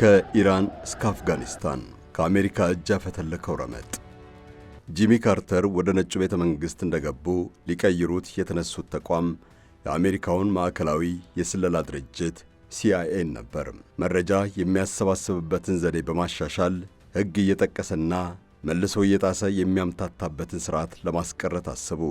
ከኢራን እስከ አፍጋኒስታን ከአሜሪካ እጅ ያፈተለከው ረመጥ። ጂሚ ካርተር ወደ ነጩ ቤተ መንግሥት እንደገቡ ሊቀይሩት የተነሱት ተቋም የአሜሪካውን ማዕከላዊ የስለላ ድርጅት ሲአይኤን ነበር። መረጃ የሚያሰባስብበትን ዘዴ በማሻሻል ሕግ እየጠቀሰና መልሶ እየጣሰ የሚያምታታበትን ሥርዓት ለማስቀረት አሰቡ።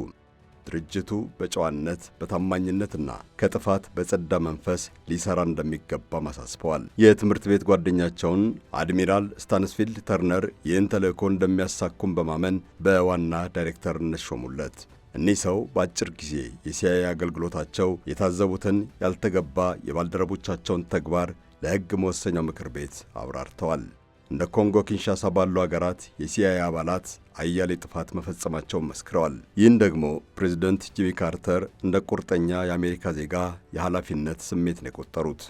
ድርጅቱ በጨዋነት በታማኝነትና ከጥፋት በጸዳ መንፈስ ሊሰራ እንደሚገባም አሳስበዋል። የትምህርት ቤት ጓደኛቸውን አድሚራል ስታንስፊልድ ተርነር ይህን ተልእኮ እንደሚያሳኩም በማመን በዋና ዳይሬክተርነት ሾሙለት። እኒህ ሰው በአጭር ጊዜ የሲአይኤ አገልግሎታቸው የታዘቡትን ያልተገባ የባልደረቦቻቸውን ተግባር ለሕግ መወሰኛው ምክር ቤት አብራርተዋል። እንደ ኮንጎ ኪንሻሳ ባሉ አገራት የሲአይኤ አባላት አያሌ ጥፋት መፈጸማቸውን መስክረዋል። ይህን ደግሞ ፕሬዝደንት ጂሚ ካርተር እንደ ቁርጠኛ የአሜሪካ ዜጋ የኃላፊነት ስሜት ነው የቆጠሩት።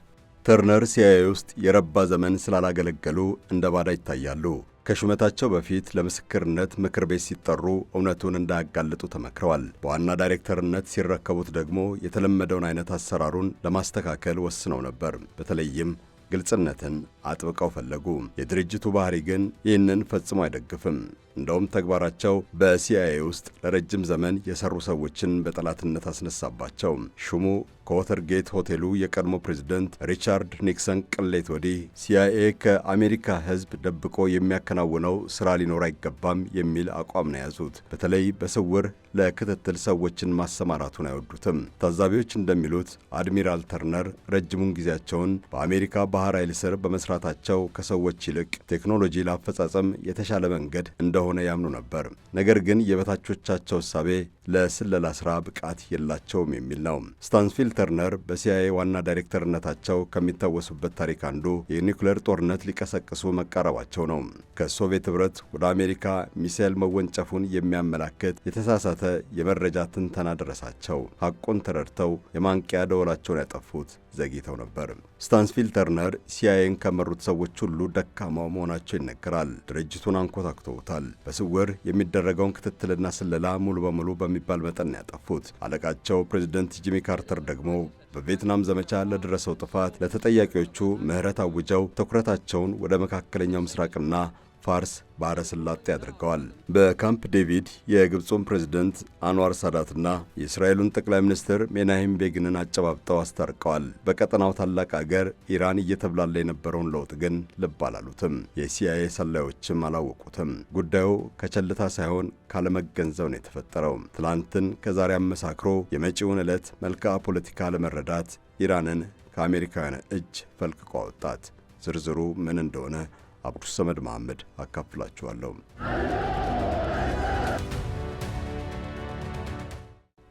ተርነር ሲአይኤ ውስጥ የረባ ዘመን ስላላገለገሉ እንደ ባዳ ይታያሉ። ከሹመታቸው በፊት ለምስክርነት ምክር ቤት ሲጠሩ እውነቱን እንዳያጋልጡ ተመክረዋል። በዋና ዳይሬክተርነት ሲረከቡት ደግሞ የተለመደውን አይነት አሰራሩን ለማስተካከል ወስነው ነበር። በተለይም ግልጽነትን አጥብቀው ፈለጉ። የድርጅቱ ባህሪ ግን ይህንን ፈጽሞ አይደግፍም። እንደውም ተግባራቸው በሲአይኤ ውስጥ ለረጅም ዘመን የሰሩ ሰዎችን በጠላትነት አስነሳባቸው። ሹሙ ከዎተርጌት ሆቴሉ የቀድሞ ፕሬዝደንት ሪቻርድ ኒክሰን ቅሌት ወዲህ ሲአይኤ ከአሜሪካ ሕዝብ ደብቆ የሚያከናውነው ሥራ ሊኖር አይገባም የሚል አቋም ነው የያዙት። በተለይ በስውር ለክትትል ሰዎችን ማሰማራቱን አይወዱትም። ታዛቢዎች እንደሚሉት አድሚራል ተርነር ረጅሙን ጊዜያቸውን በአሜሪካ ባህር ኃይል ስር በመስራታቸው ከሰዎች ይልቅ ቴክኖሎጂ ለአፈጻጸም የተሻለ መንገድ እንደሆነ ያምኑ ነበር። ነገር ግን የበታቾቻቸው እሳቤ ለስለላ ሥራ ብቃት የላቸውም የሚል ነው። ስታንስፊልድ ተርነር በሲአይኤ ዋና ዳይሬክተርነታቸው ከሚታወሱበት ታሪክ አንዱ የኒውክሌር ጦርነት ሊቀሰቅሱ መቃረባቸው ነው። ከሶቪየት ኅብረት ወደ አሜሪካ ሚሳኤል መወንጨፉን የሚያመላክት የተሳሳተ የመረጃ ትንተና ደረሳቸው። ሐቁን ተረድተው የማንቂያ ደወላቸውን ያጠፉት ዘግይተው ነበር። ስታንስፊልድ ተርነር ሲአይኤን ከመሩት ሰዎች ሁሉ ደካማው መሆናቸው ይነገራል። ድርጅቱን አንኮታክተውታል። በስውር የሚደረገውን ክትትልና ስለላ ሙሉ በሙሉ በሚባል መጠን ያጠፉት። አለቃቸው ፕሬዝደንት ጂሚ ካርተር ደግሞ በቪየትናም ዘመቻ ለደረሰው ጥፋት ለተጠያቂዎቹ ምህረት አውጀው ትኩረታቸውን ወደ መካከለኛው ምስራቅና ፋርስ ባሕረ ሰላጤ አድርገዋል። በካምፕ ዴቪድ የግብፁን ፕሬዝደንት አንዋር ሳዳትና የእስራኤሉን ጠቅላይ ሚኒስትር ሜናሄም ቤጊንን አጨባብጠው አስታርቀዋል። በቀጠናው ታላቅ አገር ኢራን እየተብላላ የነበረውን ለውጥ ግን ልብ አላሉትም። የሲአይኤ ሰላዮችም አላወቁትም። ጉዳዩ ከቸልታ ሳይሆን ካለመገንዘብ ነው የተፈጠረው። ትላንትን ከዛሬ አመሳክሮ የመጪውን ዕለት መልክዓ ፖለቲካ ለመረዳት ኢራንን ከአሜሪካውያን እጅ ፈልቅቆ አወጣት። ዝርዝሩ ምን እንደሆነ አብዱስ ሰመድ መሐመድ አካፍላችኋለሁ።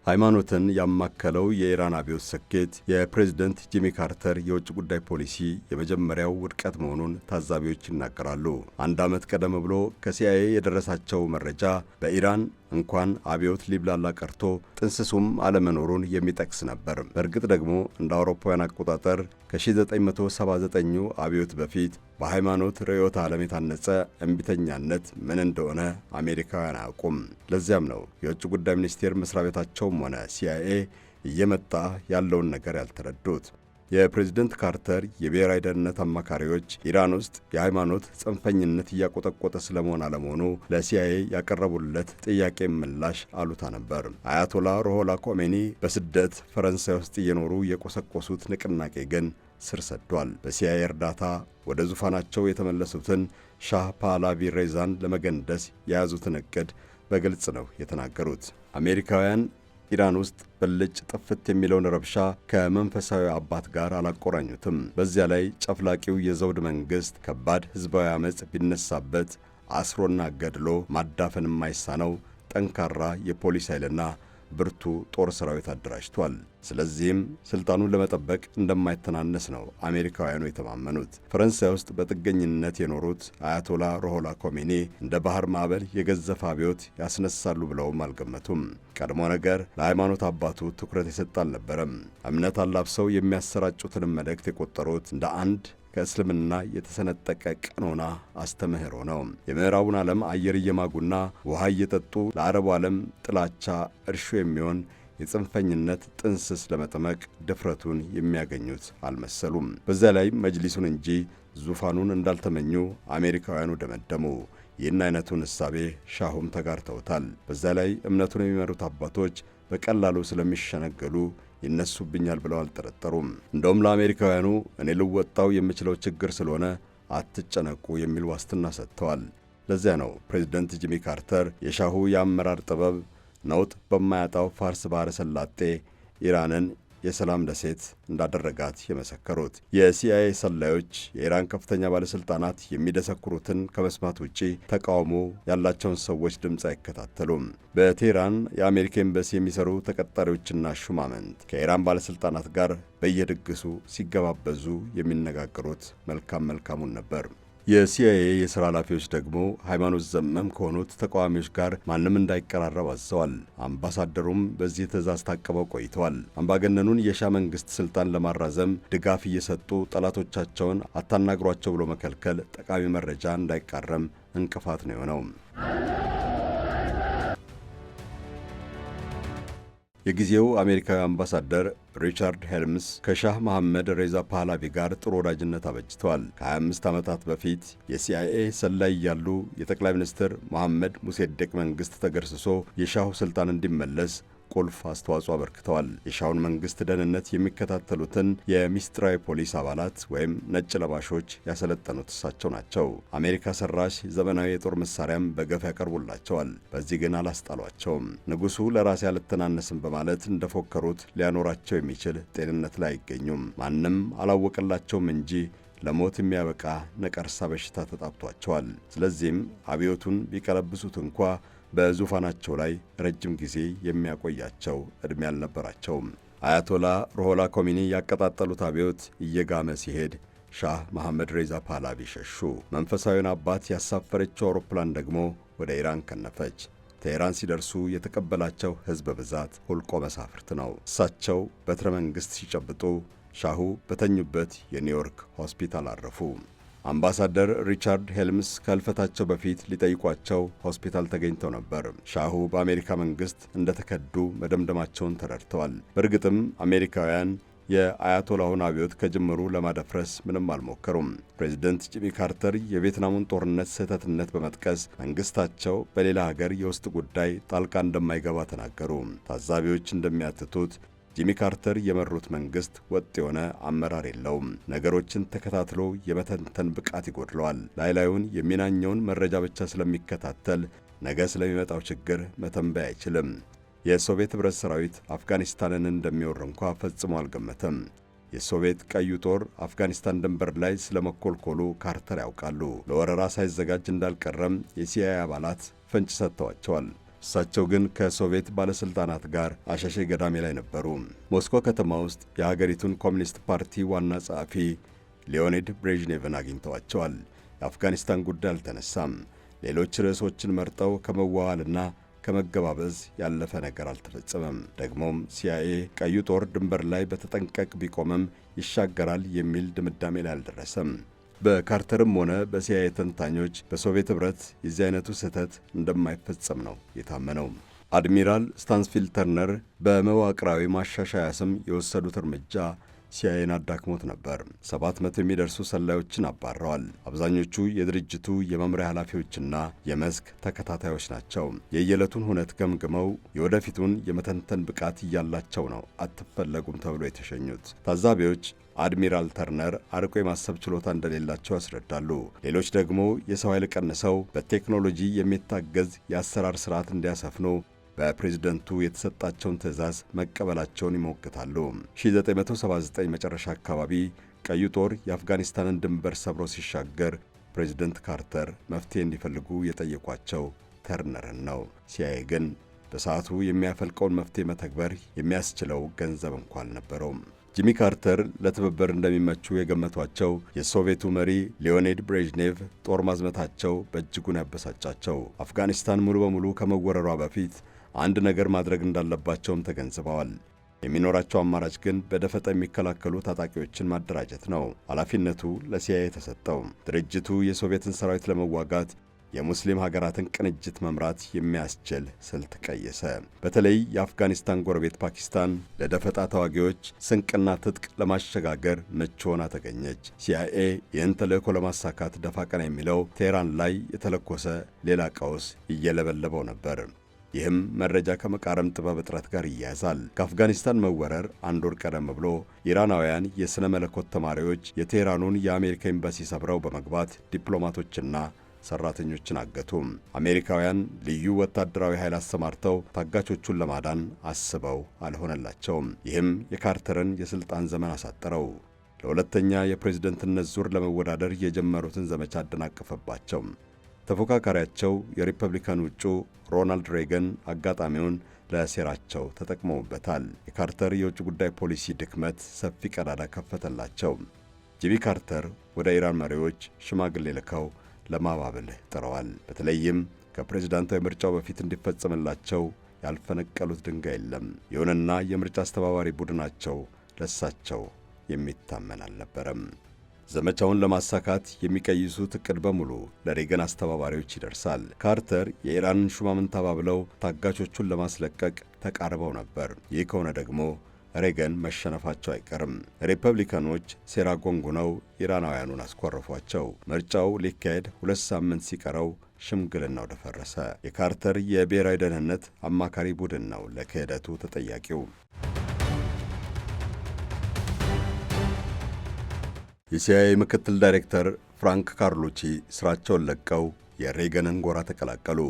ሃይማኖትን ያማከለው የኢራን አብዮት ስኬት የፕሬዝደንት ጂሚ ካርተር የውጭ ጉዳይ ፖሊሲ የመጀመሪያው ውድቀት መሆኑን ታዛቢዎች ይናገራሉ። አንድ ዓመት ቀደም ብሎ ከሲአይኤ የደረሳቸው መረጃ በኢራን እንኳን አብዮት ሊብላላ ቀርቶ ጥንስሱም አለመኖሩን የሚጠቅስ ነበር። በእርግጥ ደግሞ እንደ አውሮፓውያን አቆጣጠር ከ1979ኙ አብዮት በፊት በሃይማኖት ርዕዮተ ዓለም የታነጸ እምቢተኛነት ምን እንደሆነ አሜሪካውያን አያውቁም። ለዚያም ነው የውጭ ጉዳይ ሚኒስቴር መስሪያ ቤታቸውም ሆነ ሲአይኤ እየመጣ ያለውን ነገር ያልተረዱት። የፕሬዝደንት ካርተር የብሔራዊ ደህንነት አማካሪዎች ኢራን ውስጥ የሃይማኖት ጽንፈኝነት እያቆጠቆጠ ስለመሆን አለመሆኑ ለሲአይኤ ያቀረቡለት ጥያቄ ምላሽ አሉታ ነበር። አያቶላ ሩሆላ ኮሜኒ በስደት ፈረንሳይ ውስጥ እየኖሩ የቆሰቆሱት ንቅናቄ ግን ስር ሰዷል። በሲአይኤ እርዳታ ወደ ዙፋናቸው የተመለሱትን ሻህ ፓህላቪ ሬዛን ለመገንደስ የያዙትን ዕቅድ በግልጽ ነው የተናገሩት። አሜሪካውያን ኢራን ውስጥ ብልጭ ጥፍት የሚለውን ረብሻ ከመንፈሳዊ አባት ጋር አላቆራኙትም። በዚያ ላይ ጨፍላቂው የዘውድ መንግሥት ከባድ ሕዝባዊ ዓመፅ ቢነሳበት አስሮና ገድሎ ማዳፈን የማይሳነው ጠንካራ የፖሊስ ኃይልና ብርቱ ጦር ሰራዊት አደራጅቷል። ስለዚህም ስልጣኑን ለመጠበቅ እንደማይተናነስ ነው አሜሪካውያኑ የተማመኑት። ፈረንሳይ ውስጥ በጥገኝነት የኖሩት አያቶላ ሩሆላ ኮሜኒ እንደ ባህር ማዕበል የገዘፈ አብዮት ያስነሳሉ ብለውም አልገመቱም። ቀድሞ ነገር ለሃይማኖት አባቱ ትኩረት የሰጠ አልነበረም። እምነት አላብሰው የሚያሰራጩትንም መልእክት የቆጠሩት እንደ አንድ ከእስልምና የተሰነጠቀ ቀኖና አስተምህሮ ነው። የምዕራቡን ዓለም አየር እየማጉና ውሃ እየጠጡ ለአረቡ ዓለም ጥላቻ እርሾ የሚሆን የጽንፈኝነት ጥንስስ ለመጠመቅ ድፍረቱን የሚያገኙት አልመሰሉም። በዚያ ላይ መጅሊሱን እንጂ ዙፋኑን እንዳልተመኙ አሜሪካውያኑ ደመደሙ። ይህን አይነቱን እሳቤ ሻሁም ተጋርተውታል። በዛ ላይ እምነቱን የሚመሩት አባቶች በቀላሉ ስለሚሸነገሉ ይነሱብኛል ብለው አልጠረጠሩም። እንደውም ለአሜሪካውያኑ እኔ ልወጣው የምችለው ችግር ስለሆነ አትጨነቁ የሚል ዋስትና ሰጥተዋል። ለዚያ ነው ፕሬዝደንት ጂሚ ካርተር የሻሁ የአመራር ጥበብ ነውጥ በማያጣው ፋርስ ባሕረ ሰላጤ ኢራንን የሰላም ደሴት እንዳደረጋት የመሰከሩት። የሲአይኤ ሰላዮች የኢራን ከፍተኛ ባለሥልጣናት የሚደሰኩሩትን ከመስማት ውጪ ተቃውሞ ያላቸውን ሰዎች ድምፅ አይከታተሉም። በቴህራን የአሜሪካ ኤምባሲ የሚሰሩ ተቀጣሪዎችና ሹማምንት ከኢራን ባለሥልጣናት ጋር በየድግሱ ሲገባበዙ የሚነጋገሩት መልካሙን ነበር። የሲአይኤ የሥራ ኃላፊዎች ደግሞ ሃይማኖት ዘመም ከሆኑት ተቃዋሚዎች ጋር ማንም እንዳይቀራረብ አዘዋል። አምባሳደሩም በዚህ ትዕዛዝ ታቅበው ቆይተዋል። አምባገነኑን የሻህ መንግሥት ሥልጣን ለማራዘም ድጋፍ እየሰጡ ጠላቶቻቸውን አታናግሯቸው ብሎ መከልከል ጠቃሚ መረጃ እንዳይቃረም እንቅፋት ነው የሆነው። የጊዜው አሜሪካዊ አምባሳደር ሪቻርድ ሄልምስ ከሻህ መሐመድ ሬዛ ፓህላቪ ጋር ጥሩ ወዳጅነት አበጅተዋል። ከ25 ዓመታት በፊት የሲአይኤ ሰላይ ያሉ የጠቅላይ ሚኒስትር መሐመድ ሙሴዴቅ መንግሥት ተገርስሶ የሻሁ ሥልጣን እንዲመለስ ቁልፍ አስተዋጽኦ አበርክተዋል። የሻሁን መንግሥት ደህንነት የሚከታተሉትን የሚስጥራዊ ፖሊስ አባላት ወይም ነጭ ለባሾች ያሰለጠኑት እሳቸው ናቸው። አሜሪካ ሰራሽ ዘመናዊ የጦር መሳሪያም በገፍ ያቀርቡላቸዋል። በዚህ ግን አላስጣሏቸውም። ንጉሡ ለራሴ አልተናነስም በማለት እንደፎከሩት ሊያኖራቸው የሚችል ጤንነት ላይ አይገኙም። ማንም አላወቀላቸውም እንጂ ለሞት የሚያበቃ ነቀርሳ በሽታ ተጣብቷቸዋል። ስለዚህም አብዮቱን ቢቀለብሱት እንኳ በዙፋናቸው ላይ ረጅም ጊዜ የሚያቆያቸው ዕድሜ አልነበራቸውም። አያቶላ ሩሆላ ኮሚኒ ያቀጣጠሉት አብዮት እየጋመ ሲሄድ ሻህ መሐመድ ሬዛ ፓህላቪ ሸሹ። መንፈሳዊውን አባት ያሳፈረችው አውሮፕላን ደግሞ ወደ ኢራን ከነፈች። ቴህራን ሲደርሱ የተቀበላቸው ሕዝብ ብዛት ሁልቆ መሳፍርት ነው። እሳቸው በትረ መንግሥት ሲጨብጡ ሻሁ በተኙበት የኒውዮርክ ሆስፒታል አረፉ። አምባሳደር ሪቻርድ ሄልምስ ከህልፈታቸው በፊት ሊጠይቋቸው ሆስፒታል ተገኝተው ነበር። ሻሁ በአሜሪካ መንግሥት እንደተከዱ መደምደማቸውን ተረድተዋል። በእርግጥም አሜሪካውያን የአያቶላሁን አብዮት ከጅምሩ ለማደፍረስ ምንም አልሞከሩም። ፕሬዚደንት ጂሚ ካርተር የቪየትናሙን ጦርነት ስህተትነት በመጥቀስ መንግሥታቸው በሌላ ሀገር የውስጥ ጉዳይ ጣልቃ እንደማይገባ ተናገሩ። ታዛቢዎች እንደሚያትቱት ጂሚ ካርተር የመሩት መንግሥት ወጥ የሆነ አመራር የለውም። ነገሮችን ተከታትሎ የመተንተን ብቃት ይጎድለዋል። ላይላዩን የሚናኘውን መረጃ ብቻ ስለሚከታተል ነገ ስለሚመጣው ችግር መተንበይ አይችልም። የሶቪየት ኅብረት ሰራዊት አፍጋኒስታንን እንደሚወር እንኳ ፈጽሞ አልገመተም። የሶቪየት ቀዩ ጦር አፍጋኒስታን ድንበር ላይ ስለመኮልኮሉ ካርተር ያውቃሉ። ለወረራ ሳይዘጋጅ እንዳልቀረም የሲአይኤ አባላት ፍንጭ ሰጥተዋቸዋል። እሳቸው ግን ከሶቪየት ባለሥልጣናት ጋር አሸሼ ገዳሜ ላይ ነበሩ። ሞስኮ ከተማ ውስጥ የሀገሪቱን ኮሚኒስት ፓርቲ ዋና ጸሐፊ ሊዮኒድ ብሬዥኔቭን አግኝተዋቸዋል። የአፍጋኒስታን ጉዳይ አልተነሳም። ሌሎች ርዕሶችን መርጠው ከመዋዋልና ከመገባበዝ ያለፈ ነገር አልተፈጸመም። ደግሞም ሲአይኤ ቀዩ ጦር ድንበር ላይ በተጠንቀቅ ቢቆምም ይሻገራል የሚል ድምዳሜ ላይ አልደረሰም። በካርተርም ሆነ በሲአይኤ ተንታኞች በሶቪየት ኅብረት የዚህ አይነቱ ስህተት እንደማይፈጸም ነው የታመነው። አድሚራል ስታንስፊልድ ተርነር በመዋቅራዊ ማሻሻያ ስም የወሰዱት እርምጃ ሲአይኤን አዳክሞት ነበር። 700 የሚደርሱ ሰላዮችን አባረዋል። አብዛኞቹ የድርጅቱ የመምሪያ ኃላፊዎችና የመስክ ተከታታዮች ናቸው። የየዕለቱን ሁነት ገምግመው የወደፊቱን የመተንተን ብቃት እያላቸው ነው አትፈለጉም ተብሎ የተሸኙት። ታዛቢዎች አድሚራል ተርነር አርቆ የማሰብ ችሎታ እንደሌላቸው ያስረዳሉ። ሌሎች ደግሞ የሰው ኃይል ቀንሰው በቴክኖሎጂ የሚታገዝ የአሰራር ስርዓት እንዲያሰፍኑ በፕሬዝደንቱ የተሰጣቸውን ትዕዛዝ መቀበላቸውን ይሞግታሉ። 1979 መጨረሻ አካባቢ ቀዩ ጦር የአፍጋኒስታንን ድንበር ሰብሮ ሲሻገር ፕሬዝደንት ካርተር መፍትሄ እንዲፈልጉ የጠየቋቸው ተርነርን ነው። ሲአይኤ ግን በሰዓቱ የሚያፈልቀውን መፍትሄ መተግበር የሚያስችለው ገንዘብ እንኳ አልነበረውም። ጂሚ ካርተር ለትብብር እንደሚመቹ የገመቷቸው የሶቪየቱ መሪ ሊዮኒድ ብሬዥኔቭ ጦር ማዝመታቸው በእጅጉን ያበሳጫቸው። አፍጋኒስታን ሙሉ በሙሉ ከመወረሯ በፊት አንድ ነገር ማድረግ እንዳለባቸውም ተገንዝበዋል። የሚኖራቸው አማራጭ ግን በደፈጣ የሚከላከሉ ታጣቂዎችን ማደራጀት ነው። ኃላፊነቱ ለሲአይኤ ተሰጠው። ድርጅቱ የሶቪየትን ሰራዊት ለመዋጋት የሙስሊም ሀገራትን ቅንጅት መምራት የሚያስችል ስልት ቀየሰ። በተለይ የአፍጋኒስታን ጎረቤት ፓኪስታን ለደፈጣ ተዋጊዎች ስንቅና ትጥቅ ለማሸጋገር ምቹ ሆና ተገኘች። ሲአይኤ ይህን ተልእኮ ለማሳካት ደፋ ቀና የሚለው ቴህራን ላይ የተለኮሰ ሌላ ቀውስ እየለበለበው ነበር። ይህም መረጃ ከመቃረም ጥበብ እጥረት ጋር ይያያዛል። ከአፍጋኒስታን መወረር አንድ ወር ቀደም ብሎ ኢራናውያን የሥነ መለኮት ተማሪዎች የቴህራኑን የአሜሪካ ኤምባሲ ሰብረው በመግባት ዲፕሎማቶችና ሰራተኞችን አገቱ። አሜሪካውያን ልዩ ወታደራዊ ኃይል አሰማርተው ታጋቾቹን ለማዳን አስበው አልሆነላቸውም። ይህም የካርተርን የሥልጣን ዘመን አሳጠረው። ለሁለተኛ የፕሬዝደንትነት ዙር ለመወዳደር የጀመሩትን ዘመቻ አደናቀፈባቸው። ተፎካካሪያቸው የሪፐብሊካን እጩ ሮናልድ ሬገን አጋጣሚውን ለሴራቸው ተጠቅመውበታል። የካርተር የውጭ ጉዳይ ፖሊሲ ድክመት ሰፊ ቀዳዳ ከፈተላቸው። ጂሚ ካርተር ወደ ኢራን መሪዎች ሽማግሌ ልከው ለማባበል ጥረዋል። በተለይም ከፕሬዝዳንታዊ ምርጫው በፊት እንዲፈጸምላቸው ያልፈነቀሉት ድንጋይ የለም። ይሁንና የምርጫ አስተባባሪ ቡድናቸው ለሳቸው የሚታመን አልነበረም። ዘመቻውን ለማሳካት የሚቀይሱት ዕቅድ በሙሉ ለሬገን አስተባባሪዎች ይደርሳል። ካርተር የኢራንን ሹማምንት አባብለው ታጋቾቹን ለማስለቀቅ ተቃርበው ነበር። ይህ ከሆነ ደግሞ ሬገን መሸነፋቸው አይቀርም። ሪፐብሊካኖች ሴራ ጎንጉነው ኢራናውያኑን አስኮረፏቸው። ምርጫው ሊካሄድ 2 ሳምንት ሲቀረው ሽምግልናው ደፈረሰ። የካርተር የብሔራዊ ደህንነት አማካሪ ቡድን ነው ለክህደቱ ተጠያቂው። የሲአይኤ ምክትል ዳይሬክተር ፍራንክ ካርሉቺ ሥራቸውን ለቀው የሬገንን ጎራ ተቀላቀሉ።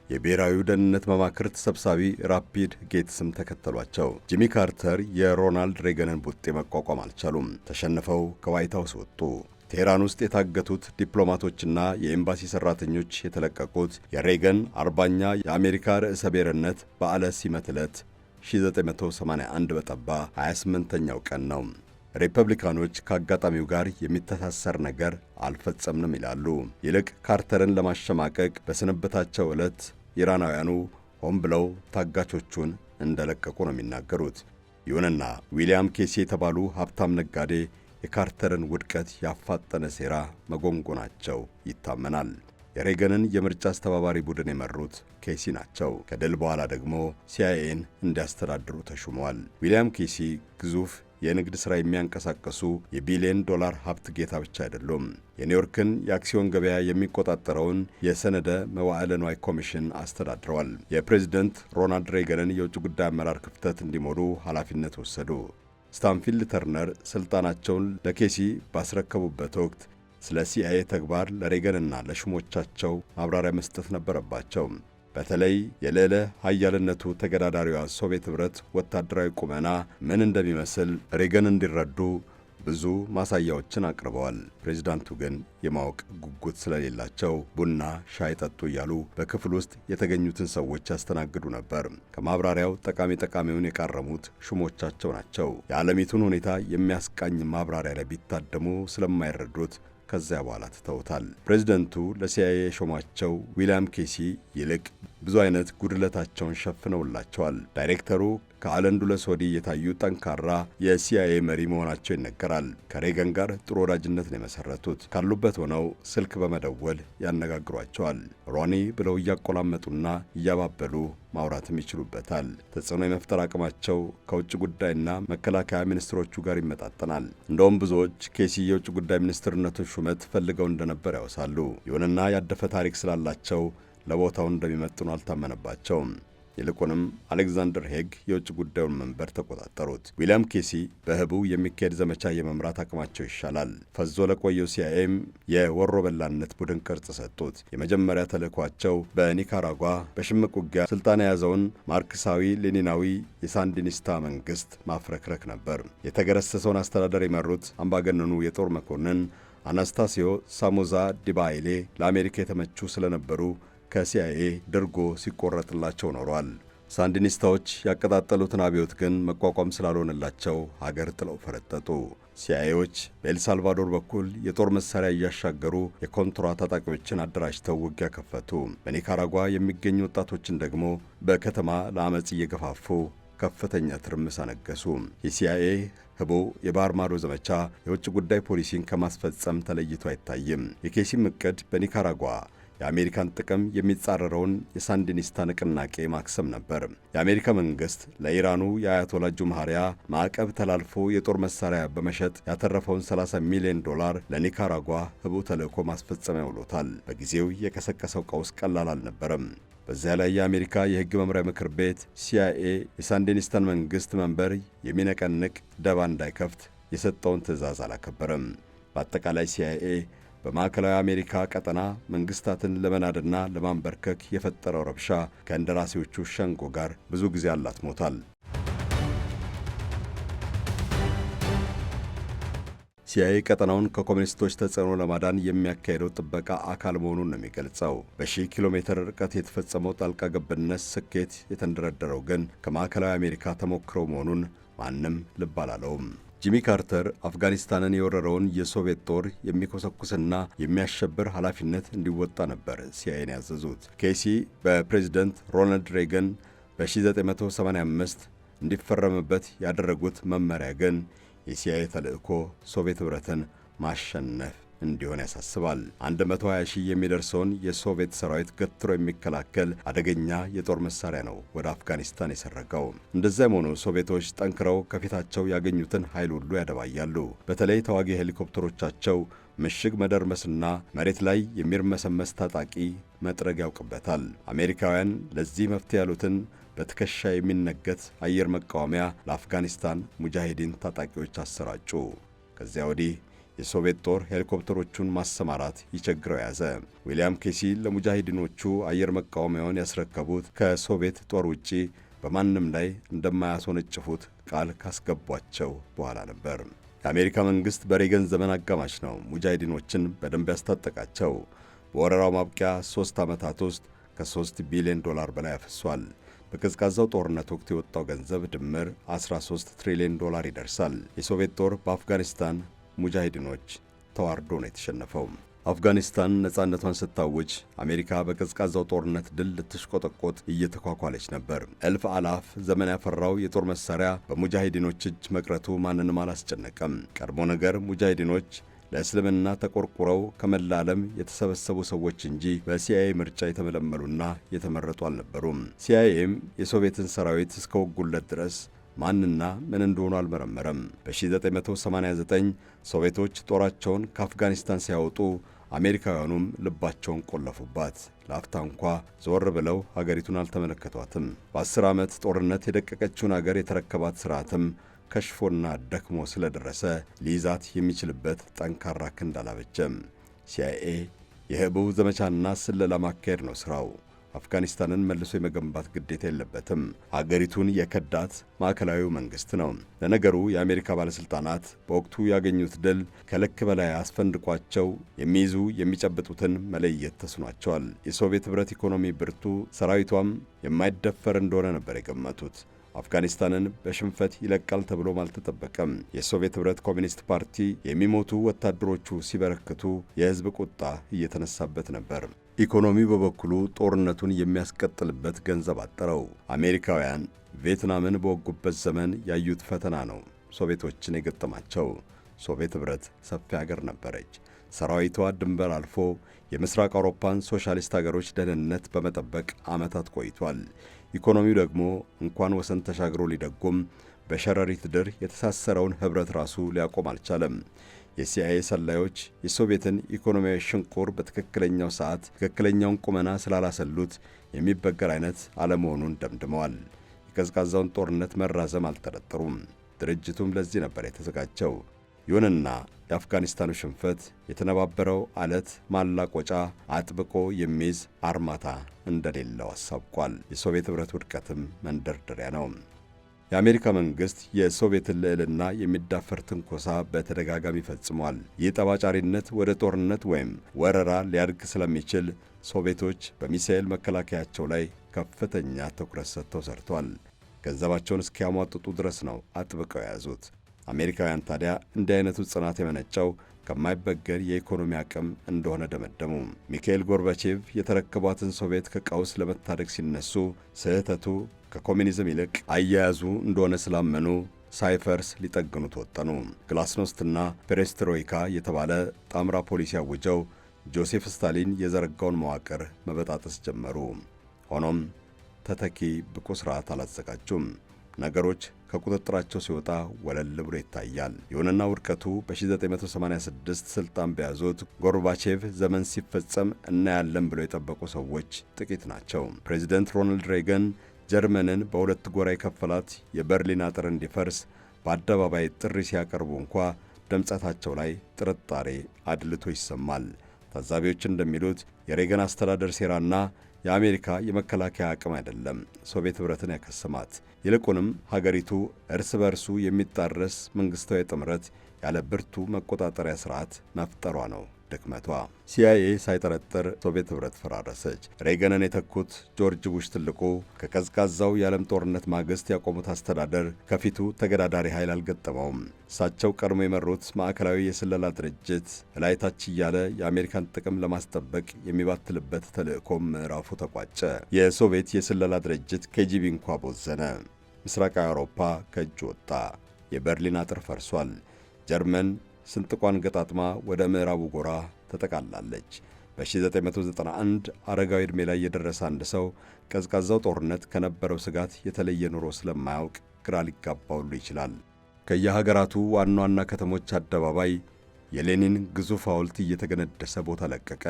የብሔራዊ ደህንነት መማክርት ሰብሳቢ ራፒድ ጌትስም ተከተሏቸው። ጂሚ ካርተር የሮናልድ ሬገንን ቡጤ መቋቋም አልቻሉም። ተሸንፈው ከዋይት ሃውስ ወጡ። ቴህራን ውስጥ የታገቱት ዲፕሎማቶችና የኤምባሲ ሠራተኞች የተለቀቁት የሬገን 40ኛ የአሜሪካ ርዕሰ ብሔርነት በዓለ ሲመት ዕለት 1981 በጠባ 28ኛው ቀን ነው። ሪፐብሊካኖች ከአጋጣሚው ጋር የሚተሳሰር ነገር አልፈጸምንም ይላሉ። ይልቅ ካርተርን ለማሸማቀቅ በስንብታቸው ዕለት ኢራናውያኑ ሆን ብለው ታጋቾቹን እንደለቀቁ ነው የሚናገሩት። ይሁንና ዊልያም ኬሲ የተባሉ ሀብታም ነጋዴ የካርተርን ውድቀት ያፋጠነ ሴራ መጎንጎናቸው ይታመናል። የሬገንን የምርጫ አስተባባሪ ቡድን የመሩት ኬሲ ናቸው። ከድል በኋላ ደግሞ ሲአይኤን እንዲያስተዳድሩ ተሹመዋል። ዊልያም ኬሲ ግዙፍ የንግድ ሥራ የሚያንቀሳቀሱ የቢሊዮን ዶላር ሀብት ጌታ ብቻ አይደሉም። የኒውዮርክን የአክሲዮን ገበያ የሚቆጣጠረውን የሰነደ መዋዕለ ንዋይ ኮሚሽን አስተዳድረዋል። የፕሬዝደንት ሮናልድ ሬገንን የውጭ ጉዳይ አመራር ክፍተት እንዲሞሉ ኃላፊነት ወሰዱ። ስታንፊልድ ተርነር ሥልጣናቸውን ለኬሲ ባስረከቡበት ወቅት ስለ ሲአይኤ ተግባር ለሬገንና ለሹሞቻቸው ማብራሪያ መስጠት ነበረባቸው። በተለይ የልዕለ ኃያልነቱ ተገዳዳሪዋ ሶቪየት ኅብረት ወታደራዊ ቁመና ምን እንደሚመስል ሬገን እንዲረዱ ብዙ ማሳያዎችን አቅርበዋል። ፕሬዝዳንቱ ግን የማወቅ ጉጉት ስለሌላቸው ቡና ሻይ ጠጡ እያሉ በክፍል ውስጥ የተገኙትን ሰዎች ያስተናግዱ ነበር። ከማብራሪያው ጠቃሚውን የቃረሙት ሹሞቻቸው ናቸው። የዓለሚቱን ሁኔታ የሚያስቃኝ ማብራሪያ ላይ ቢታደሙ ስለማይረዱት ከዚያ በኋላ ትተውታል። ፕሬዝደንቱ ለሲአይኤ የሾሟቸው ዊልያም ኬሲ ይልቅ ብዙ አይነት ጉድለታቸውን ሸፍነውላቸዋል። ዳይሬክተሩ ከአለን ዱለስ ወዲህ የታዩ ጠንካራ የሲአይኤ መሪ መሆናቸው ይነገራል። ከሬገን ጋር ጥሩ ወዳጅነት ነው የመሰረቱት። ካሉበት ሆነው ስልክ በመደወል ያነጋግሯቸዋል። ሮኒ ብለው እያቆላመጡና እያባበሉ ማውራትም ይችሉበታል። ተጽዕኖ የመፍጠር አቅማቸው ከውጭ ጉዳይና መከላከያ ሚኒስትሮቹ ጋር ይመጣጠናል። እንደውም ብዙዎች ኬሲ የውጭ ጉዳይ ሚኒስትርነቱን ሹመት ፈልገው እንደነበር ያወሳሉ። ይሁንና ያደፈ ታሪክ ስላላቸው ለቦታው እንደሚመጥኑ አልታመነባቸውም። ይልቁንም አሌክዛንደር ሄግ የውጭ ጉዳዩን መንበር ተቆጣጠሩት። ዊልያም ኬሲ በህቡ የሚካሄድ ዘመቻ የመምራት አቅማቸው ይሻላል። ፈዞ ለቆየው ሲአይኤም የወሮ በላነት ቡድን ቅርጽ ሰጡት። የመጀመሪያ ተልእኳቸው በኒካራጓ በሽምቅ ውጊያ ስልጣን የያዘውን ማርክሳዊ ሌኒናዊ የሳንዲኒስታ መንግስት ማፍረክረክ ነበር። የተገረሰሰውን አስተዳደር የመሩት አምባገነኑ የጦር መኮንን አናስታሲዮ ሳሞዛ ዲባይሌ ለአሜሪካ የተመቹ ስለነበሩ ከሲአይኤ ድርጎ ሲቆረጥላቸው ኖሯል። ሳንዲኒስታዎች ያቀጣጠሉትን አብዮት ግን መቋቋም ስላልሆነላቸው ሀገር ጥለው ፈረጠጡ። ሲአይኤዎች በኤልሳልቫዶር በኩል የጦር መሳሪያ እያሻገሩ የኮንትራ ታጣቂዎችን አደራጅተው ውጊያ ከፈቱ። በኒካራጓ የሚገኙ ወጣቶችን ደግሞ በከተማ ለአመፅ እየገፋፉ ከፍተኛ ትርምስ አነገሱ። የሲአይኤ ህቦ የባህር ማዶ ዘመቻ የውጭ ጉዳይ ፖሊሲን ከማስፈጸም ተለይቶ አይታይም። የኬሲም እቅድ በኒካራጓ የአሜሪካን ጥቅም የሚጻረረውን የሳንዲኒስታ ንቅናቄ ማክሰም ነበር። የአሜሪካ መንግሥት ለኢራኑ የአያቶላ ጁምሃሪያ ማዕቀብ ተላልፎ የጦር መሳሪያ በመሸጥ ያተረፈውን $30 ሚሊዮን ለኒካራጓ ህቡዕ ተልዕኮ ማስፈጸሚያ ውሎታል። በጊዜው የቀሰቀሰው ቀውስ ቀላል አልነበረም። በዚያ ላይ የአሜሪካ የሕግ መምሪያ ምክር ቤት ሲአይኤ የሳንዲኒስታን መንግሥት መንበር የሚነቀንቅ ደባ እንዳይከፍት የሰጠውን ትዕዛዝ አላከበረም። በአጠቃላይ ሲአይኤ በማዕከላዊ አሜሪካ ቀጠና መንግስታትን ለመናድና ለማንበርከክ የፈጠረው ረብሻ ከእንደራሴዎቹ ሸንጎ ጋር ብዙ ጊዜ አላትሞታል። ሲአይኤ ቀጠናውን ከኮሚኒስቶች ተጽዕኖ ለማዳን የሚያካሄደው ጥበቃ አካል መሆኑን ነው የሚገልጸው። በ1000 ኪሎ ሜትር ርቀት የተፈጸመው ጣልቃ ገብነት ስኬት የተንደረደረው ግን ከማዕከላዊ አሜሪካ ተሞክሮ መሆኑን ማንም ልብ አላለውም። ጂሚ ካርተር አፍጋኒስታንን የወረረውን የሶቪየት ጦር የሚኮሰኩስና የሚያሸብር ኃላፊነት እንዲወጣ ነበር ሲአይኤን ያዘዙት። ኬሲ በፕሬዝደንት ሮናልድ ሬገን በ1985 እንዲፈረምበት ያደረጉት መመሪያ ግን የሲአይኤ ተልዕኮ ሶቪየት ኅብረትን ማሸነፍ እንዲሆን ያሳስባል። 120 ሺህ የሚደርሰውን የሶቪየት ሰራዊት ገትሮ የሚከላከል አደገኛ የጦር መሳሪያ ነው ወደ አፍጋኒስታን የሰረገው። እንደዚያም ሆኖ ሶቪየቶች ጠንክረው ከፊታቸው ያገኙትን ኃይል ሁሉ ያደባያሉ። በተለይ ተዋጊ ሄሊኮፕተሮቻቸው ምሽግ መደርመስና መሬት ላይ የሚርመሰመስ ታጣቂ መጥረግ ያውቅበታል። አሜሪካውያን ለዚህ መፍትሄ ያሉትን በትከሻ የሚነገት አየር መቃወሚያ ለአፍጋኒስታን ሙጃሂዲን ታጣቂዎች አሰራጩ። ከዚያ ወዲህ የሶቪየት ጦር ሄሊኮፕተሮቹን ማሰማራት ይቸግረው ያዘ። ዊልያም ኬሲ ለሙጃሂዲኖቹ አየር መቃወሚያውን ያስረከቡት ከሶቪየት ጦር ውጪ በማንም ላይ እንደማያስወነጭፉት ቃል ካስገቧቸው በኋላ ነበር። የአሜሪካ መንግሥት በሬገን ዘመን አጋማሽ ነው ሙጃሂዲኖችን በደንብ ያስታጠቃቸው። በወረራው ማብቂያ 3 ዓመታት ውስጥ ከ$3 ቢሊዮን በላይ አፍሷል። በቀዝቃዛው ጦርነት ወቅት የወጣው ገንዘብ ድምር $13 ትሪሊዮን ይደርሳል። የሶቪየት ጦር በአፍጋኒስታን ሙጃሂዲኖች ተዋርዶ ነው የተሸነፈው። አፍጋኒስታን ነፃነቷን ስታውጅ አሜሪካ በቀዝቃዛው ጦርነት ድል ልትሽቆጠቆጥ እየተኳኳለች ነበር። እልፍ አላፍ ዘመን ያፈራው የጦር መሳሪያ በሙጃሂዲኖች እጅ መቅረቱ ማንንም አላስጨነቀም። ቀድሞ ነገር ሙጃሂዲኖች ለእስልምና ተቆርቁረው ከመላ ዓለም የተሰበሰቡ ሰዎች እንጂ በሲአይኤ ምርጫ የተመለመሉና የተመረጡ አልነበሩም። ሲአይኤም የሶቪየትን ሰራዊት እስከ ወጉለት ድረስ ማንና ምን እንደሆኑ አልመረመረም። በ1989 ሶቪየቶች ጦራቸውን ከአፍጋኒስታን ሲያወጡ አሜሪካውያኑም ልባቸውን ቆለፉባት። ለአፍታ እንኳ ዞር ብለው ሀገሪቱን አልተመለከቷትም። በ10 ዓመት ጦርነት የደቀቀችውን አገር የተረከባት ሥርዓትም ከሽፎና ደክሞ ስለደረሰ ሊይዛት የሚችልበት ጠንካራ ክንድ አላበጀም። ሲአይኤ የህቡዕ ዘመቻና ስለላ ማካሄድ ነው ሥራው። አፍጋኒስታንን መልሶ የመገንባት ግዴታ የለበትም። ሀገሪቱን የከዳት ማዕከላዊው መንግሥት ነው። ለነገሩ የአሜሪካ ባለሥልጣናት በወቅቱ ያገኙት ድል ከልክ በላይ አስፈንድቋቸው የሚይዙ የሚጨብጡትን መለየት ተስኗቸዋል። የሶቪየት ኅብረት ኢኮኖሚ ብርቱ፣ ሰራዊቷም የማይደፈር እንደሆነ ነበር የገመቱት። አፍጋኒስታንን በሽንፈት ይለቃል ተብሎም አልተጠበቀም። የሶቪየት ኅብረት ኮሚኒስት ፓርቲ የሚሞቱ ወታደሮቹ ሲበረክቱ የሕዝብ ቁጣ እየተነሳበት ነበር። ኢኮኖሚው በበኩሉ ጦርነቱን የሚያስቀጥልበት ገንዘብ አጠረው። አሜሪካውያን ቪየትናምን በወጉበት ዘመን ያዩት ፈተና ነው ሶቪየቶችን የገጠማቸው። ሶቪየት ኅብረት ሰፊ አገር ነበረች። ሰራዊቷ ድንበር አልፎ የምስራቅ አውሮፓን ሶሻሊስት አገሮች ደህንነት በመጠበቅ ዓመታት ቆይቷል። ኢኮኖሚው ደግሞ እንኳን ወሰን ተሻግሮ ሊደጎም በሸረሪት ድር የተሳሰረውን ኅብረት ራሱ ሊያቆም አልቻለም። የሲአይኤ ሰላዮች የሶቪየትን ኢኮኖሚያዊ ሽንቁር በትክክለኛው ሰዓት ትክክለኛውን ቁመና ስላላሰሉት የሚበገር አይነት አለመሆኑን ደምድመዋል። የቀዝቃዛውን ጦርነት መራዘም አልጠረጠሩም። ድርጅቱም ለዚህ ነበር የተዘጋጀው። ይሁንና የአፍጋኒስታኑ ሽንፈት የተነባበረው አለት ማላቆጫ አጥብቆ የሚይዝ አርማታ እንደሌለው አሳብቋል። የሶቪየት ኅብረት ውድቀትም መንደርደሪያ ነው። የአሜሪካ መንግሥት የሶቪየትን ልዕልና የሚዳፈር ትንኮሳ በተደጋጋሚ ፈጽሟል። ይህ ጠባጫሪነት ወደ ጦርነት ወይም ወረራ ሊያድግ ስለሚችል ሶቪየቶች በሚሳኤል መከላከያቸው ላይ ከፍተኛ ትኩረት ሰጥተው ሰርተዋል። ገንዘባቸውን እስኪያሟጥጡ ድረስ ነው አጥብቀው የያዙት። አሜሪካውያን ታዲያ እንዲህ አይነቱ ጽናት የመነጨው ከማይበገር የኢኮኖሚ አቅም እንደሆነ ደመደሙ። ሚካኤል ጎርባቼቭ የተረከቧትን ሶቪየት ከቀውስ ለመታደግ ሲነሱ ስህተቱ ከኮሚኒዝም ይልቅ አያያዙ እንደሆነ ስላመኑ ሳይፈርስ ሊጠግኑት ወጠኑ። ግላስኖስትና ፔሬስትሮይካ የተባለ ጣምራ ፖሊሲ አውጀው ጆሴፍ ስታሊን የዘረጋውን መዋቅር መበጣጠስ ጀመሩ። ሆኖም ተተኪ ብቁ ሥርዓት አላዘጋጁም። ነገሮች ከቁጥጥራቸው ሲወጣ ወለል ብሎ ይታያል። ይሁንና ውድቀቱ በ1986 ስልጣን በያዙት ጎርባቼቭ ዘመን ሲፈጸም እናያለን ብለው የጠበቁ ሰዎች ጥቂት ናቸው። ፕሬዚደንት ሮናልድ ሬገን ጀርመንን በሁለት ጎራ የከፈላት የበርሊን አጥር እንዲፈርስ በአደባባይ ጥሪ ሲያቀርቡ እንኳ ድምፀታቸው ላይ ጥርጣሬ አድልቶ ይሰማል። ታዛቢዎች እንደሚሉት የሬገን አስተዳደር ሴራና የአሜሪካ የመከላከያ አቅም አይደለም ሶቪየት ኅብረትን ያከሰማት። ይልቁንም ሀገሪቱ እርስ በርሱ የሚጣረስ መንግሥታዊ ጥምረት ያለ ብርቱ መቆጣጠሪያ ሥርዓት መፍጠሯ ነው ድክመቷ። ሲአይኤ ሳይጠረጥር ሶቪየት ኅብረት ፈራረሰች። ሬገንን የተኩት ጆርጅ ቡሽ ትልቁ ከቀዝቃዛው የዓለም ጦርነት ማግስት ያቆሙት አስተዳደር ከፊቱ ተገዳዳሪ ኃይል አልገጠመውም። እሳቸው ቀድሞ የመሩት ማዕከላዊ የስለላ ድርጅት እላይታች እያለ የአሜሪካን ጥቅም ለማስጠበቅ የሚባትልበት ተልእኮም ምዕራፉ ተቋጨ። የሶቪየት የስለላ ድርጅት ኬጂቢ እንኳ ቦዘነ። ምስራቃዊ አውሮፓ ከእጅ ወጣ። የበርሊን አጥር ፈርሷል። ጀርመን ስንጥቋን ገጣጥማ ወደ ምዕራቡ ጎራ ተጠቃላለች። በ1991 አረጋዊ ዕድሜ ላይ የደረሰ አንድ ሰው ቀዝቃዛው ጦርነት ከነበረው ስጋት የተለየ ኑሮ ስለማያውቅ ግራ ሊጋባ ሁሉ ይችላል። ከየሀገራቱ ዋና ዋና ከተሞች አደባባይ የሌኒን ግዙፍ ሐውልት እየተገነደሰ ቦታ ለቀቀ።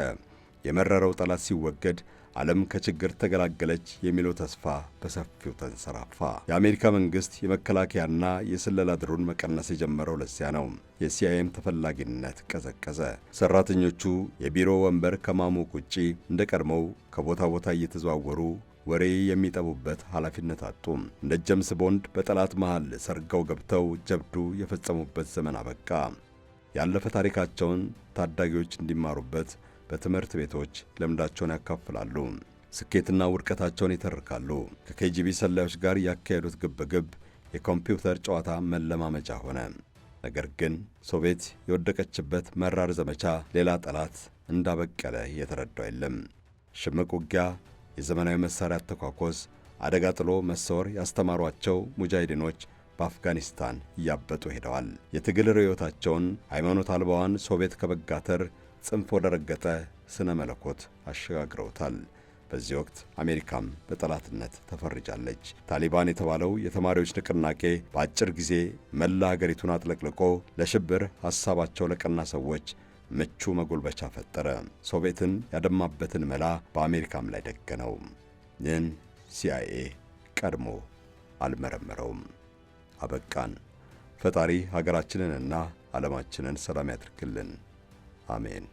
የመረረው ጠላት ሲወገድ ዓለም ከችግር ተገላገለች የሚለው ተስፋ በሰፊው ተንሰራፋ። የአሜሪካ መንግሥት የመከላከያና የስለላ ድሩን መቀነስ የጀመረው ለዚያ ነው። የሲአይኤም ተፈላጊነት ቀዘቀዘ። ሠራተኞቹ የቢሮ ወንበር ከማሞቅ ውጪ እንደ ቀድሞው ከቦታ ቦታ እየተዘዋወሩ ወሬ የሚጠቡበት ኃላፊነት አጡ። እንደ ጄምስ ቦንድ በጠላት መሃል ሰርገው ገብተው ጀብዱ የፈጸሙበት ዘመን አበቃ። ያለፈ ታሪካቸውን ታዳጊዎች እንዲማሩበት በትምህርት ቤቶች ልምዳቸውን ያካፍላሉ። ስኬትና ውድቀታቸውን ይተርካሉ። ከኬጂቢ ሰላዮች ጋር ያካሄዱት ግብግብ የኮምፒውተር ጨዋታ መለማመጃ ሆነ። ነገር ግን ሶቪየት የወደቀችበት መራር ዘመቻ ሌላ ጠላት እንዳበቀለ የተረዳው የለም። ሽምቅ ውጊያ፣ የዘመናዊ መሳሪያ አተኳኮስ፣ አደጋ ጥሎ መሰወር ያስተማሯቸው ሙጃሂዲኖች በአፍጋኒስታን እያበጡ ሄደዋል። የትግል ርዕዮታቸውን ሃይማኖት አልባዋን ሶቪየት ከመጋተር ጽንፍ ወደ ረገጠ ስነ መለኮት አሸጋግረውታል። በዚህ ወቅት አሜሪካም በጠላትነት ተፈርጃለች። ታሊባን የተባለው የተማሪዎች ንቅናቄ በአጭር ጊዜ መላ ሀገሪቱን አጥለቅልቆ ለሽብር ሐሳባቸው ለቀና ሰዎች ምቹ መጎልበቻ ፈጠረ። ሶቪየትን ያደማበትን መላ በአሜሪካም ላይ ደገነው። ይህን ሲአይኤ ቀድሞ አልመረመረውም። አበቃን። ፈጣሪ ሀገራችንንና ዓለማችንን ሰላም ያድርግልን። አሜን።